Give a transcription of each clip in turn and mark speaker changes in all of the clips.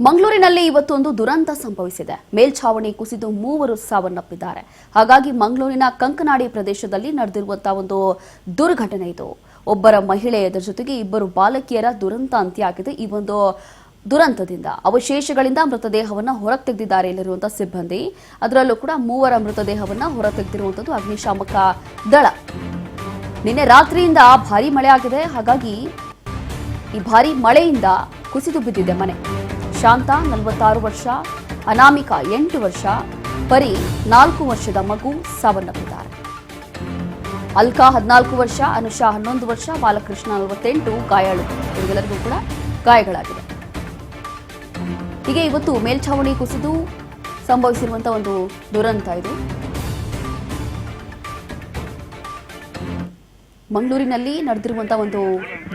Speaker 1: ಮಂಗಳೂರಿನಲ್ಲಿ ಇವತ್ತೊಂದು ದುರಂತ ಸಂಭವಿಸಿದೆ. ಮೇಲ್ಛಾವಣಿ ಕುಸಿದು ಮೂವರು ಸಾವನ್ನಪ್ಪಿದ್ದಾರೆ. ಹಾಗಾಗಿ ಮಂಗಳೂರಿನ ಕಂಕನಾಡಿ ಪ್ರದೇಶದಲ್ಲಿ ನಡೆದಿರುವಂತಹ ಒಂದು ದುರ್ಘಟನೆ ಇದು. ಒಬ್ಬರ ಮಹಿಳೆಯರ ಜೊತೆಗೆ ಇಬ್ಬರು ಬಾಲಕಿಯರ ದುರಂತ ಅಂತ್ಯ ಆಗಿದೆ. ಈ ಒಂದು ದುರಂತದಿಂದ ಅವಶೇಷಗಳಿಂದ ಮೃತದೇಹವನ್ನು ಹೊರಗೆ ತೆಗೆದಿದ್ದಾರೆ ಇಲ್ಲಿರುವಂತಹ ಸಿಬ್ಬಂದಿ. ಅದರಲ್ಲೂ ಕೂಡ ಮೂವರ ಮೃತದೇಹವನ್ನು ಹೊರ ತೆಗೆದಿರುವಂತದ್ದು ಅಗ್ನಿಶಾಮಕ ದಳ. ನಿನ್ನೆ ರಾತ್ರಿಯಿಂದ ಭಾರಿ ಮಳೆ ಆಗಿದೆ. ಹಾಗಾಗಿ ಈ ಭಾರಿ ಮಳೆಯಿಂದ ಕುಸಿದು ಬಿದ್ದಿದೆ ಮನೆ. ಶಾಂತ 46 ವರ್ಷ, ಅನಾಮಿಕಾ 8 ವರ್ಷ, ಪರಿ 4 ವರ್ಷದ ಮಗು ಸಾವನ್ನಪ್ಪಿದ್ದಾರೆ. ಅಲ್ಕಾ 14 ವರ್ಷ, ಅನುಷಾ 11 ವರ್ಷ, ಬಾಲಕೃಷ್ಣ 48 ಗಾಯಾಳು. ಇವರೆಲ್ಲರಿಗೂ ಕೂಡ ಗಾಯಗಳಾಗಿದೆ. ಹೀಗೆ ಇವತ್ತು ಮೇಲ್ಛಾವಣಿ ಕುಸಿದು ಸಂಭವಿಸಿರುವಂತಹ ಒಂದು ದುರಂತ ಇದು. ಮಂಗಳೂರಿನಲ್ಲಿ ನಡೆದಿರುವಂತಹ ಒಂದು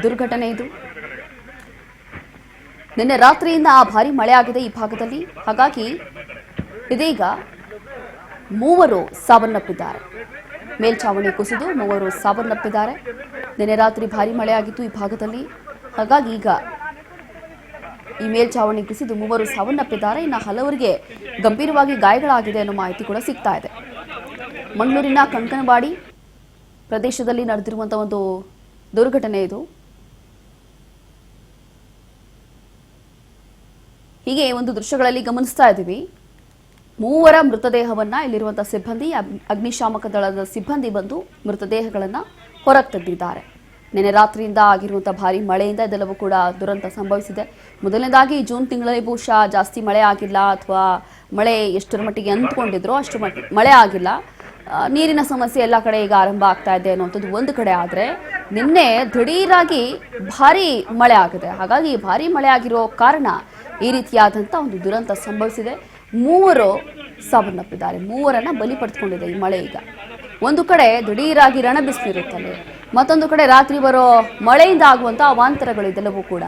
Speaker 1: ದುರ್ಘಟನೆ ಇದು. ನಿನ್ನೆ ರಾತ್ರಿಯಿಂದ ಭಾರಿ ಮಳೆ ಆಗಿದೆ ಈ ಭಾಗದಲ್ಲಿ. ಹಾಗಾಗಿ ಇದೀಗ ಮೂವರು ಸಾವನ್ನಪ್ಪಿದ್ದಾರೆ. ಮೇಲ್ಛಾವಣಿ ಕುಸಿದು ಮೂವರು ಸಾವನ್ನಪ್ಪಿದ್ದಾರೆ. ನಿನ್ನೆ ರಾತ್ರಿ ಭಾರಿ ಮಳೆ ಆಗಿತ್ತು ಈ ಭಾಗದಲ್ಲಿ. ಹಾಗಾಗಿ ಈಗ ಈ ಮೇಲ್ಛಾವಣಿ ಕುಸಿದು ಮೂವರು ಸಾವನ್ನಪ್ಪಿದ್ದಾರೆ. ಇನ್ನು ಹಲವರಿಗೆ ಗಂಭೀರವಾಗಿ ಗಾಯಗಳಾಗಿದೆ ಅನ್ನೋ ಮಾಹಿತಿ ಕೂಡ ಸಿಗ್ತಾ ಇದೆ. ಮಂಗಳೂರಿನ ಕಂಕನವಾಡಿ ಪ್ರದೇಶದಲ್ಲಿ ನಡೆದಿರುವಂತಹ ಒಂದು ದುರ್ಘಟನೆ ಇದು. ಹೀಗೆ ಒಂದು ದೃಶ್ಯಗಳಲ್ಲಿ ಗಮನಿಸ್ತಾ ಇದ್ದೀವಿ. ಮೂವರ ಮೃತದೇಹವನ್ನ ಇಲ್ಲಿರುವಂತಹ ಸಿಬ್ಬಂದಿ, ಅಗ್ನಿಶಾಮಕ ದಳದ ಸಿಬ್ಬಂದಿ ಬಂದು ಮೃತದೇಹಗಳನ್ನ ಹೊರಗೆ ತೆಗೆದಿದ್ದಾರೆ. ನಿನ್ನೆ ರಾತ್ರಿಯಿಂದ ಆಗಿರುವಂತಹ ಭಾರಿ ಮಳೆಯಿಂದ ಇದೆಲ್ಲವೂ ಕೂಡ ದುರಂತ ಸಂಭವಿಸಿದೆ. ಮೊದಲನೇದಾಗಿ ಜೂನ್ ತಿಂಗಳಲ್ಲಿ ಬಹುಶಃ ಜಾಸ್ತಿ ಮಳೆ ಆಗಿಲ್ಲ, ಅಥವಾ ಮಳೆ ಎಷ್ಟರ ಮಟ್ಟಿಗೆ ಅಂದ್ಕೊಂಡಿದ್ರು ಅಷ್ಟು ಮಳೆ ಆಗಿಲ್ಲ. ನೀರಿನ ಸಮಸ್ಯೆ ಎಲ್ಲ ಕಡೆ ಈಗ ಆರಂಭ ಆಗ್ತಾ ಇದೆ ಅನ್ನುವಂಥದ್ದು ಒಂದು ಕಡೆ. ಆದರೆ ನಿನ್ನೆ ದಿಢೀರಾಗಿ ಭಾರಿ ಮಳೆ ಆಗಿದೆ. ಹಾಗಾಗಿ ಭಾರಿ ಮಳೆ ಆಗಿರೋ ಕಾರಣ ಈ ರೀತಿಯಾದಂಥ ಒಂದು ದುರಂತ ಸಂಭವಿಸಿದೆ. ಮೂವರು ಸಾವನ್ನಪ್ಪಿದ್ದಾರೆ. ಮೂವರನ್ನ ಬಲಿ ಪಡೆದುಕೊಂಡಿದೆ ಈ ಮಳೆ. ಈಗ ಒಂದು ಕಡೆ ದಿಢೀರಾಗಿ ರಣಬಿಸಿಲಿರುತ್ತಲ್ಲಿ, ಮತ್ತೊಂದು ಕಡೆ ರಾತ್ರಿ ಬರೋ ಮಳೆಯಿಂದ ಆಗುವಂಥ ಅವಾಂತರಗಳು ಇದೆಲ್ಲವೂ ಕೂಡ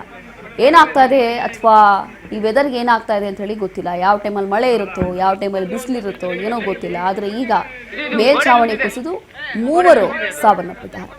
Speaker 1: ಏನಾಗ್ತಾ ಇದೆ, ಅಥವಾ ಈ ವೆದರ್ಗೆ ಏನಾಗ್ತಾ ಇದೆ ಅಂತ ಹೇಳಿ ಗೊತ್ತಿಲ್ಲ. ಯಾವ ಟೈಮಲ್ಲಿ ಮಳೆ ಇರುತ್ತೋ, ಯಾವ ಟೈಮಲ್ಲಿ ಬಿಸಿಲಿರುತ್ತೋ ಏನೋ ಗೊತ್ತಿಲ್ಲ. ಆದರೆ ಈಗ ಮೇಲ್ಛಾವಣಿ ಕುಸಿದು ಮೂವರು ಸಾವನ್ನಪ್ಪಿದ್ದಾರೆ.